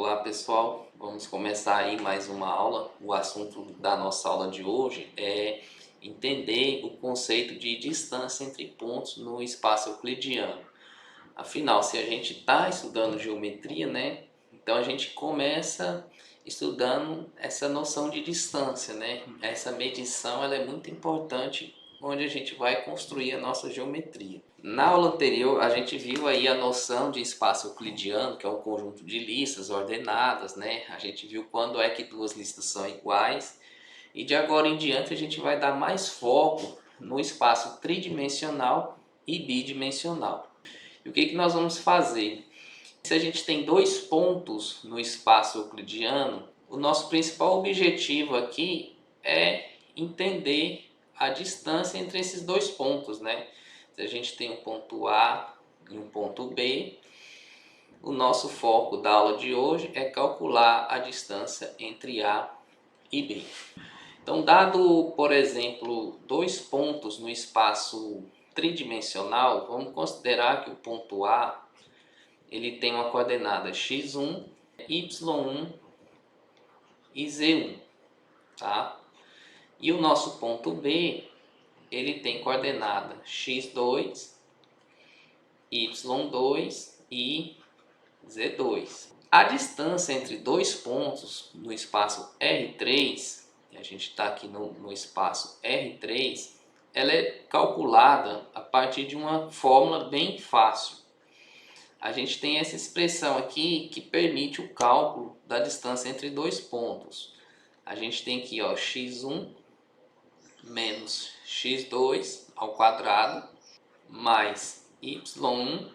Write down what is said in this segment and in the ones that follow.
Olá pessoal, vamos começar aí mais uma aula. O assunto da nossa aula de hoje é entender o conceito de distância entre pontos no espaço euclidiano. Afinal, se a gente está estudando geometria, né? Então a gente começa estudando essa noção de distância, né? Essa medição ela é muito importante onde a gente vai construir a nossa geometria. Na aula anterior a gente viu aí a noção de espaço euclidiano, que é um conjunto de listas ordenadas, né? A gente viu quando é que duas listas são iguais e de agora em diante a gente vai dar mais foco no espaço tridimensional e bidimensional. E o que nós vamos fazer? Se a gente tem dois pontos no espaço euclidiano, o nosso principal objetivo aqui é entender a distância entre esses dois pontos, né? Se a gente tem um ponto A e um ponto B, o nosso foco da aula de hoje é calcular a distância entre A e B. Então, dado, por exemplo, dois pontos no espaço tridimensional, vamos considerar que o ponto A ele tem uma coordenada x1, y1 e z1, tá? E o nosso ponto B, ele tem coordenada x2, y2 e z2. A distância entre dois pontos no espaço R3, a gente está aqui no espaço R3, ela é calculada a partir de uma fórmula bem fácil. A gente tem essa expressão aqui que permite o cálculo da distância entre dois pontos. A gente tem aqui ó, x1 menos x2 ao quadrado mais y1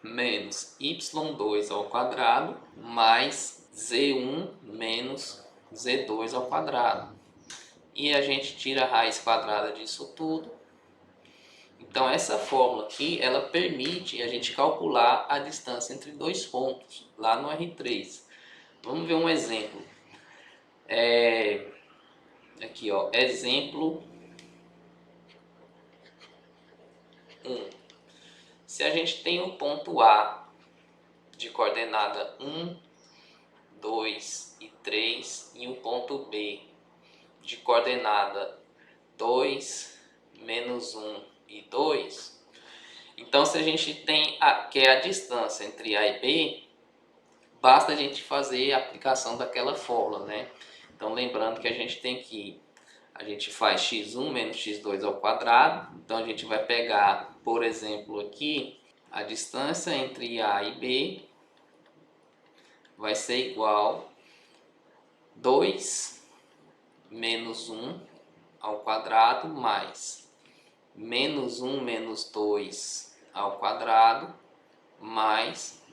menos y2 ao quadrado mais z1 menos z2 ao quadrado. E a gente tira a raiz quadrada disso tudo. Então essa fórmula aqui, ela permite a gente calcular a distância entre dois pontos, lá no R3. Vamos ver um exemplo. Aqui ó, exemplo 1. Se a gente tem um ponto A de coordenada 1, 2 e 3 e um ponto B de coordenada 2, menos 1 e 2, então se a gente tem quer a distância entre A e B, basta a gente fazer a aplicação daquela fórmula, né? Então lembrando que a gente tem que a gente faz x1 menos x2 ao quadrado, então a gente vai pegar, por exemplo, aqui a distância entre A e B vai ser igual a 2 menos 1 ao quadrado mais menos 1 menos 2 ao quadrado mais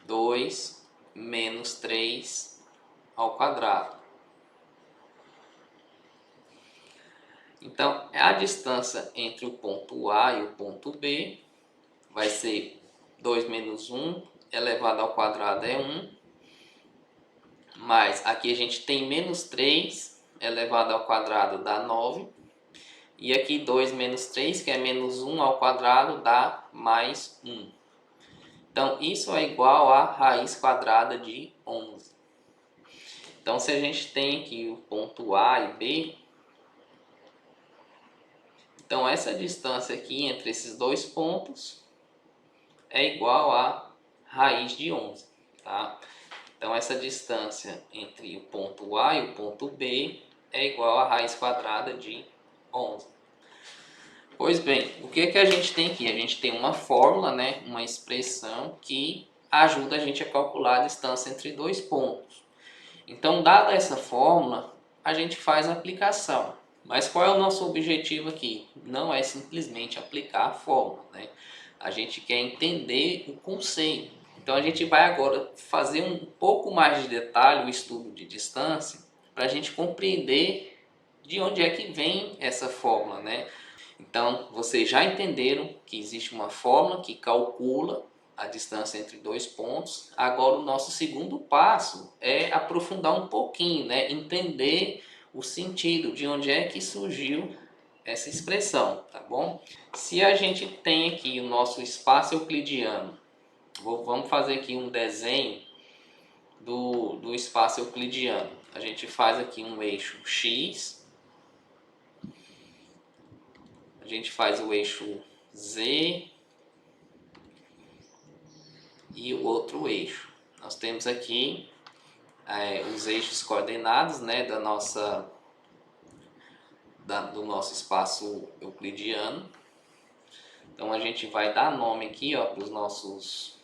2 menos 3 ao quadrado. Então, a distância entre o ponto A e o ponto B vai ser 2 menos 1 elevado ao quadrado é 1, mas aqui a gente tem menos 3 elevado ao quadrado dá 9, e aqui 2 menos 3, que é menos 1 ao quadrado, dá mais 1. Então, isso é igual a raiz quadrada de 11. Então, se a gente tem aqui o ponto A e B, então essa distância aqui entre esses dois pontos é igual a raiz de 11, tá? Então essa distância entre o ponto A e o ponto B é igual a raiz quadrada de 11. Pois bem, o que a gente tem aqui? A gente tem uma fórmula, né? Uma expressão que ajuda a gente a calcular a distância entre dois pontos. Então, dada essa fórmula, a gente faz a aplicação. Mas qual é o nosso objetivo aqui? Não é simplesmente aplicar a fórmula, né? A gente quer entender o conceito. Então a gente vai agora fazer um pouco mais de detalhe o estudo de distância para a gente compreender de onde é que vem essa fórmula, né? Então vocês já entenderam que existe uma fórmula que calcula a distância entre dois pontos. Agora o nosso segundo passo é aprofundar um pouquinho, né? Entender o sentido de onde é que surgiu essa expressão, tá bom? Se a gente tem aqui o nosso espaço euclidiano, vamos fazer aqui um desenho do espaço euclidiano. A gente faz aqui um eixo X, a gente faz o eixo Z e o outro eixo. Nós temos aqui os eixos coordenados, né, do nosso espaço euclidiano. Então a gente vai dar nome aqui para os nossos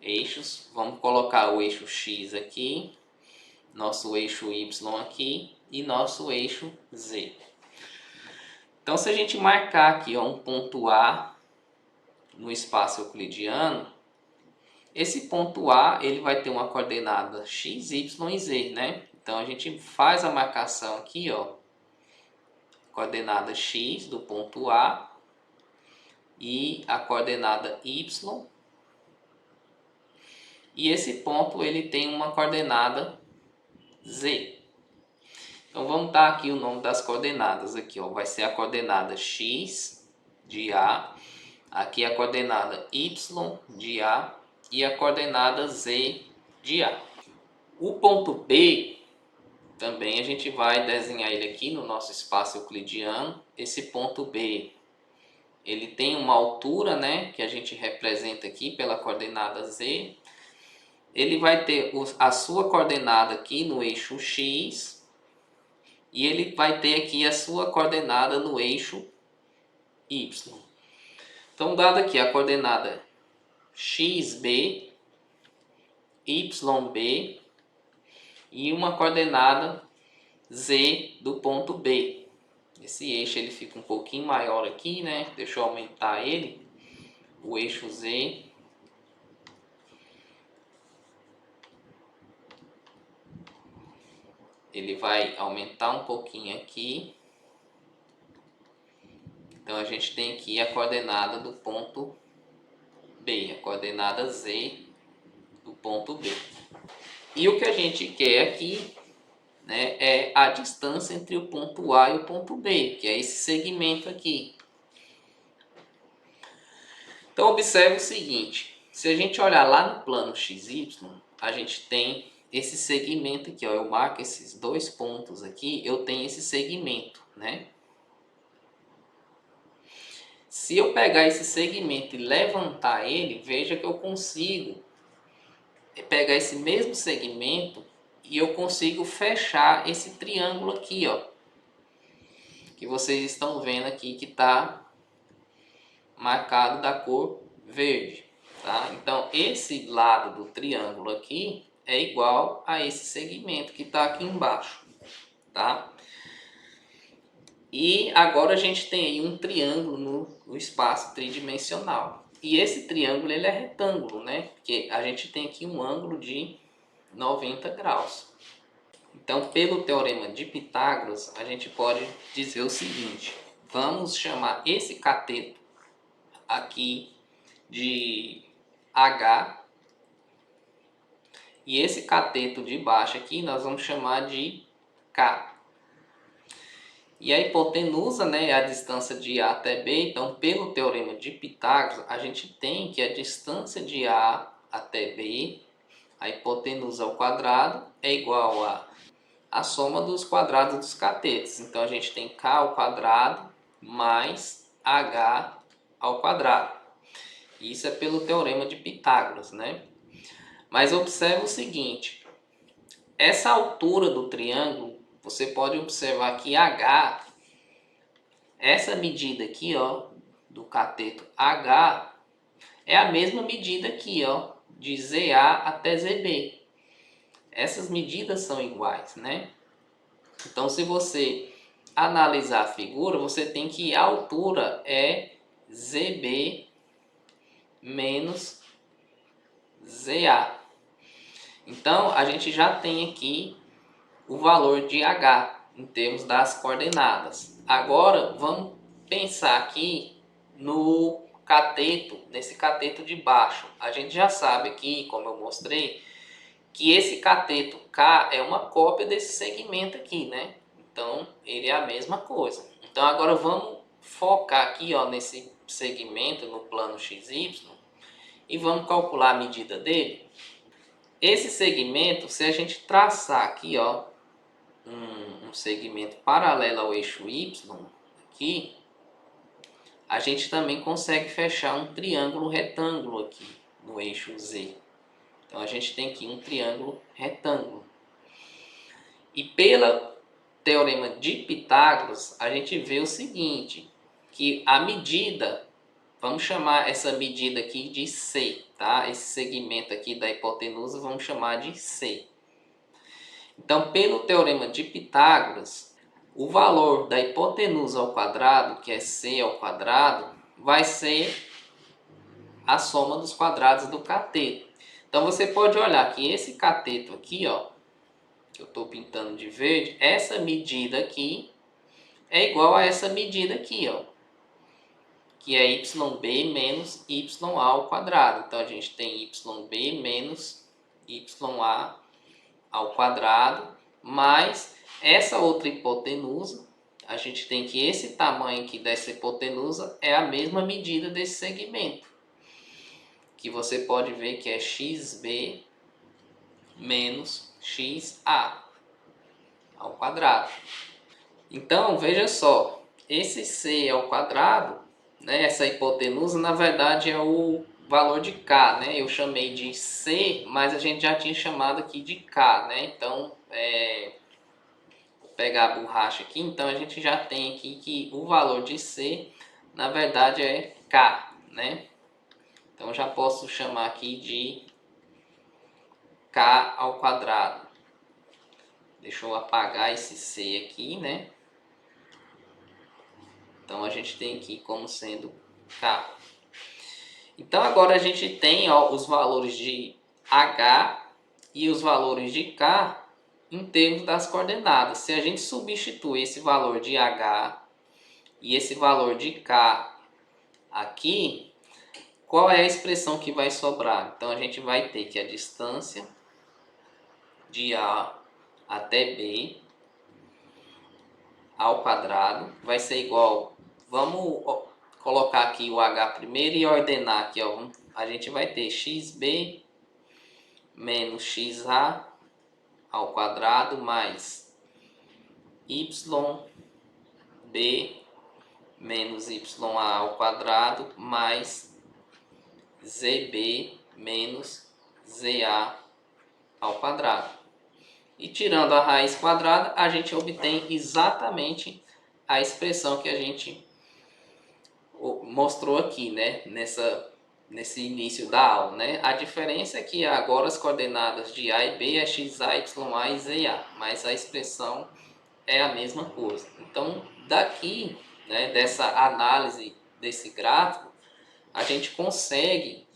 eixos. Vamos colocar o eixo X aqui, nosso eixo Y aqui e nosso eixo Z. Então se a gente marcar aqui um ponto A no espaço euclidiano, esse ponto A ele vai ter uma coordenada x, y e z, né? Então a gente faz a marcação aqui, coordenada x do ponto A e a coordenada y. E esse ponto ele tem uma coordenada z. Então vamos dar aqui o nome das coordenadas aqui, vai ser a coordenada x de A, aqui a coordenada y de A e a coordenada z de A. O ponto B também a gente vai desenhar ele aqui no nosso espaço euclidiano. Esse ponto B ele tem uma altura, né, que a gente representa aqui pela coordenada z. Ele vai ter a sua coordenada aqui no eixo x e ele vai ter aqui a sua coordenada no eixo y. Então, dado aqui a coordenada xb, yb e uma coordenada z do ponto B. Esse eixo ele fica um pouquinho maior aqui, né? Deixa eu aumentar ele. O eixo z ele vai aumentar um pouquinho aqui. Então a gente tem aqui a coordenada do ponto B, a coordenada z do ponto B. E o que a gente quer aqui, né, é a distância entre o ponto A e o ponto B, que é esse segmento aqui. Então observe o seguinte, se a gente olhar lá no plano XY, a gente tem esse segmento aqui, eu marco esses dois pontos aqui, eu tenho esse segmento, né? Se eu pegar esse segmento e levantar ele, veja que eu consigo pegar esse mesmo segmento e eu consigo fechar esse triângulo aqui, que vocês estão vendo aqui que está marcado da cor verde, tá? Então esse lado do triângulo aqui é igual a esse segmento que está aqui embaixo, tá? E agora a gente tem aí um triângulo no espaço tridimensional. E esse triângulo ele é retângulo, né? Porque a gente tem aqui um ângulo de 90 graus. Então, pelo teorema de Pitágoras, a gente pode dizer o seguinte. Vamos chamar esse cateto aqui de H. E esse cateto de baixo aqui nós vamos chamar de K. E a hipotenusa, né, é a distância de A até B. Então, pelo teorema de Pitágoras, a gente tem que a distância de A até B, a hipotenusa ao quadrado, é igual a soma dos quadrados dos catetos. Então, a gente tem K ao quadrado mais H ao quadrado. Isso é pelo teorema de Pitágoras, né? Mas observe o seguinte, essa altura do triângulo, você pode observar que H, essa medida aqui, do cateto H, é a mesma medida aqui, de ZA até ZB. Essas medidas são iguais, né? Então, se você analisar a figura, você tem que a altura é ZB menos ZA. Então, a gente já tem aqui o valor de H em termos das coordenadas. Agora, vamos pensar aqui no cateto, nesse cateto de baixo. A gente já sabe aqui, como eu mostrei, que esse cateto K é uma cópia desse segmento aqui, né? Então, ele é a mesma coisa. Então, agora vamos focar aqui, nesse segmento no plano XY e vamos calcular a medida dele. esse segmento, se a gente traçar aqui, ó, um segmento paralelo ao eixo Y, aqui, a gente também consegue fechar um triângulo retângulo aqui no eixo Z. Então a gente tem aqui um triângulo retângulo. E pelo teorema de Pitágoras, a gente vê o seguinte, que a medida, vamos chamar essa medida aqui de C, tá? Esse segmento aqui da hipotenusa vamos chamar de C. Então, pelo teorema de Pitágoras, o valor da hipotenusa ao quadrado, que é C ao quadrado, vai ser a soma dos quadrados do cateto. Então, você pode olhar que esse cateto aqui, ó, que eu estou pintando de verde, essa medida aqui é igual a essa medida aqui, ó, que é YB menos YA ao quadrado. Então, a gente tem YB menos YA ao quadrado, mais essa outra hipotenusa, a gente tem que esse tamanho aqui dessa hipotenusa é a mesma medida desse segmento, que você pode ver que é XB menos XA ao quadrado. Então, veja só, esse C ao quadrado, né, essa hipotenusa, na verdade é o valor de K, né? Eu chamei de C, mas a gente já tinha chamado aqui de K, né? Então, vou pegar a borracha aqui, então a gente já tem aqui que o valor de C, na verdade é K, né? Então, já posso chamar aqui de K ao quadrado. Deixa eu apagar esse C aqui, né? Então, a gente tem aqui como sendo K. Então, agora a gente tem, ó, os valores de H e os valores de K em termos das coordenadas. Se a gente substituir esse valor de H e esse valor de K aqui, qual é a expressão que vai sobrar? Então, a gente vai ter que a distância de A até B ao quadrado vai ser igual, vamos colocar aqui o H primeiro e ordenar aqui, ó, a gente vai ter XB menos XA ao quadrado mais YB menos YA ao quadrado mais ZB menos ZA ao quadrado. E tirando a raiz quadrada, a gente obtém exatamente a expressão que a gente mostrou aqui, né? Nesse início da aula, né? A diferença é que agora as coordenadas de A e B é XA, YA e ZA, mas a expressão é a mesma coisa. Então, daqui, né, dessa análise desse gráfico, a gente consegue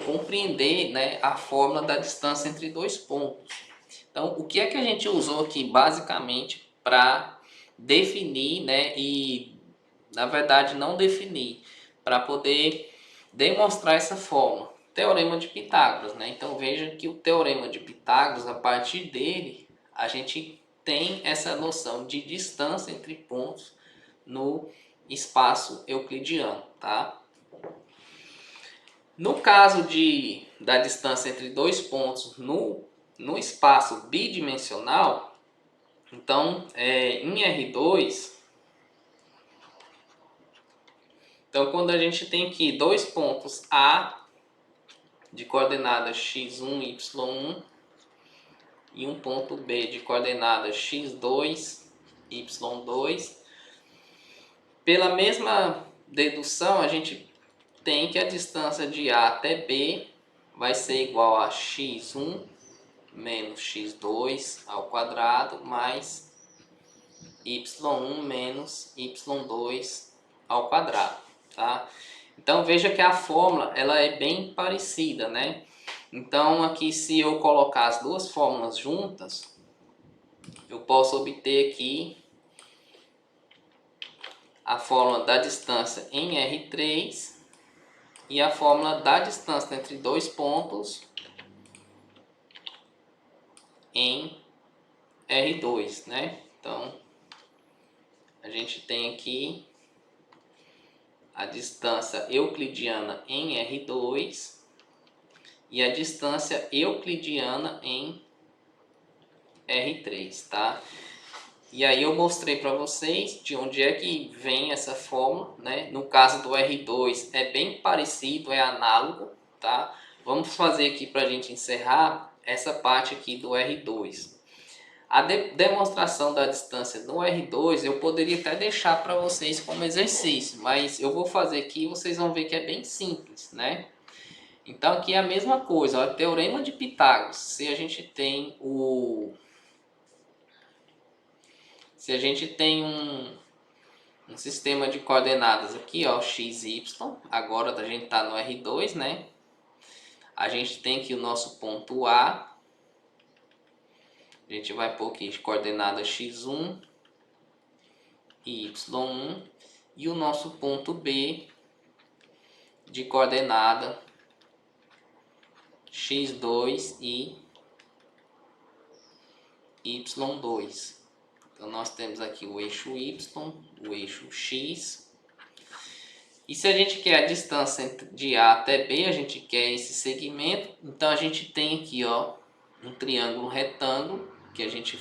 compreender, né, a fórmula da distância entre dois pontos. Então, o que é que a gente usou aqui basicamente para definir, né, e na verdade não definir, para poder demonstrar essa fórmula? Teorema de Pitágoras, né? Então veja que o teorema de Pitágoras, a partir dele, a gente tem essa noção de distância entre pontos no espaço euclidiano, tá? No caso da distância entre dois pontos no espaço bidimensional, então em R2, então quando a gente tem aqui dois pontos A de coordenadas x1 e y1 e um ponto B de coordenadas x2 e y2, pela mesma dedução a gente tem que a distância de A até B vai ser igual a x1 menos x2 ao quadrado mais y1 menos y2 ao quadrado, tá? Então veja que a fórmula ela é bem parecida, né? Então aqui, se eu colocar as duas fórmulas juntas, eu posso obter aqui a fórmula da distância em R3 e a fórmula da distância entre dois pontos em R2, né? Então, a gente tem aqui a distância euclidiana em R2 e a distância euclidiana em R3, tá? E aí eu mostrei para vocês de onde é que vem essa fórmula, né? No caso do R2 é bem parecido, é análogo, tá? Vamos fazer aqui para a gente encerrar essa parte aqui do R2. A demonstração da distância no R2 eu poderia até deixar para vocês como exercício, mas eu vou fazer aqui e vocês vão ver que é bem simples, né? Então aqui é a mesma coisa, ó, teorema de Pitágoras. Se a gente tem um sistema de coordenadas aqui, ó, x, y, agora a gente está no R2, né? A gente tem aqui o nosso ponto A, a gente vai pôr aqui coordenada x1 e y1, e o nosso ponto B de coordenada x2 e y2. Então nós temos aqui o eixo y, o eixo x. E se a gente quer a distância de A até B, a gente quer esse segmento. Então a gente tem aqui, ó, um triângulo retângulo que a gente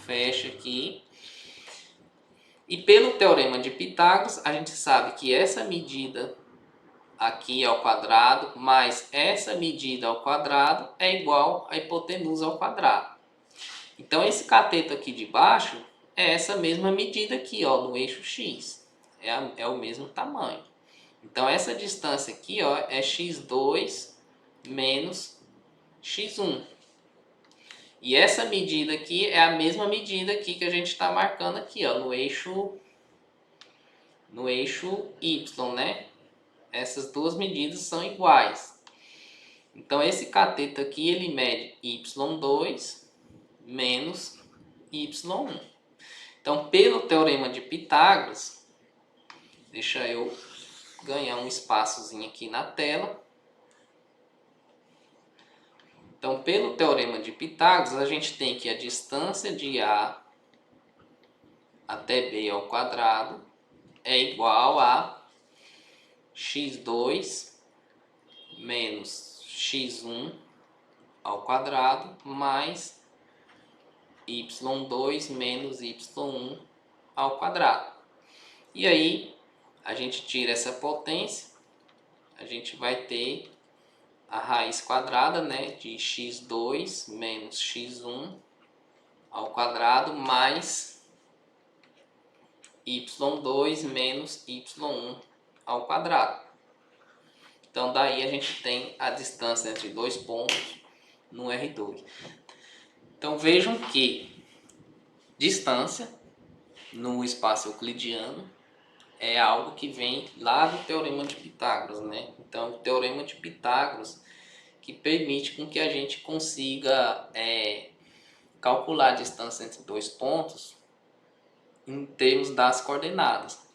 fecha aqui. E pelo teorema de Pitágoras, a gente sabe que essa medida aqui ao quadrado mais essa medida ao quadrado é igual à hipotenusa ao quadrado. Então esse cateto aqui de baixo é essa mesma medida aqui, ó, no eixo x. É o mesmo tamanho. Então essa distância aqui, ó, é x2 menos x1. E essa medida aqui é a mesma medida aqui que a gente está marcando aqui, ó, no eixo y, né? Essas duas medidas são iguais. Então esse cateto aqui ele mede y2 menos y1. Então pelo teorema de Pitágoras, deixa eu ganhar um espaçozinho aqui na tela. Então pelo teorema de Pitágoras a gente tem que a distância de A até B ao quadrado é igual a x2 menos x1 ao quadrado mais y2 menos y1 ao quadrado. E aí a gente tira essa potência, a gente vai ter a raiz quadrada, né, de x2 menos x1 ao quadrado mais y2 menos y1 ao quadrado. Então daí a gente tem a distância entre dois pontos no R2. Então vejam que distância no espaço euclidiano é algo que vem lá do teorema de Pitágoras, né? Então o teorema de Pitágoras que permite com que a gente consiga calcular a distância entre dois pontos em termos das coordenadas.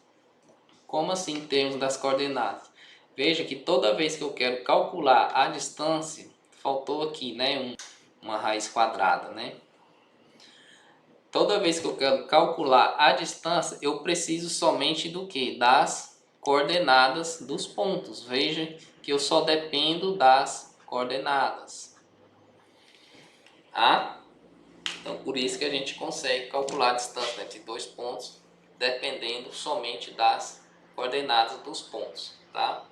Como assim em termos das coordenadas? Veja que toda vez que eu quero calcular a distância, faltou aqui, né, uma raiz quadrada, né? Toda vez que eu quero calcular a distância, eu preciso somente do que? Das coordenadas dos pontos. Veja que eu só dependo das coordenadas. Tá? Então, por isso que a gente consegue calcular a distância entre dois pontos, dependendo somente das coordenadas dos pontos. Tá?